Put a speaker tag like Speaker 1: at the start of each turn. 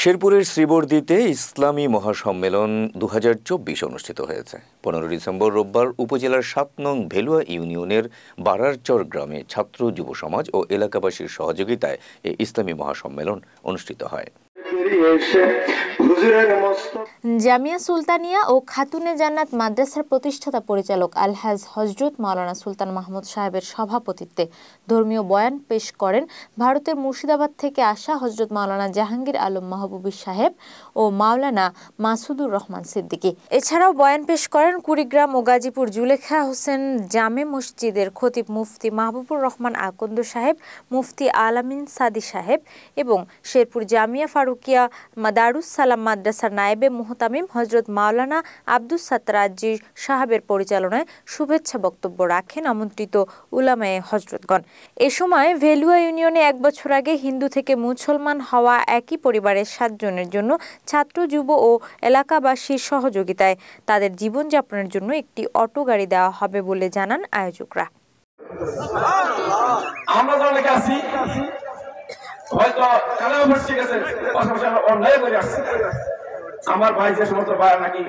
Speaker 1: শেরপুরের শ্রীবর্দীতে ইসলামী মহাসম্মেলন ২০২৪ অনুষ্ঠিত হয়েছে। ১৫ ডিসেম্বর রোববার উপজেলার ৭ নং ভেলুয়া ইউনিয়নের বারারচর গ্রামে ছাত্র, যুব সমাজ ও এলাকাবাসীর সহযোগিতায় এই ইসলামী মহাসম্মেলন অনুষ্ঠিত হয়।
Speaker 2: জামিয়া সুলতানিয়া ও খাতুনে জান্নাত মাদ্রাসার প্রতিষ্ঠাতা পরিচালক আলহাজ হযরত মাওলানা সুলতান মাহমুদ সাহেবের সভাপতিত্বে ধর্মীয় বয়ান পেশ করেন ভারতের মুর্শিদাবাদ থেকে আসা হযরত মাওলানা জাহাঙ্গীর আলম মাহবুবী সাহেব ও মাওলানা মাসুদুর রহমান সিদ্দিকী। এছাড়াও বয়ান পেশ করেন কুড়িগ্রাম ও গাজীপুর জুলেখা হোসেন জামে মসজিদের খতিব মুফতি মাহবুবুর রহমান আকন্দ সাহেব, মুফতি আলামিন সাদি সাহেব এবং শেরপুর জামিয়া ফারুকিয়া দারুস সালাম মাদ্রাসার নায়েবে মুহতামিম হযরত মাওলানা আব্দুস সাত্তার আজিজ সাহেবের পরিচালনায় শুভেচ্ছা বক্তব্য রাখেন আমন্ত্রিত উলামায়ে হযরতগণ। এ সময় ভেলুয়া ইউনিয়নে ১ বছর আগে হিন্দু থেকে মুসলমান হওয়া একই পরিবারের ৭ জনের জন্য ছাত্র, যুব ও এলাকাবাসীর সহযোগিতায় তাদের জীবনযাপনের জন্য একটি অটো গাড়ি দেওয়া হবে বলে জানান আয়োজকরা।
Speaker 3: হয়তো কালেমা পড়ে গেছে, পাশাপাশি আমরা অন্যায় করে আসছি। আমার ভাই যে সমস্ত ভাই নাকি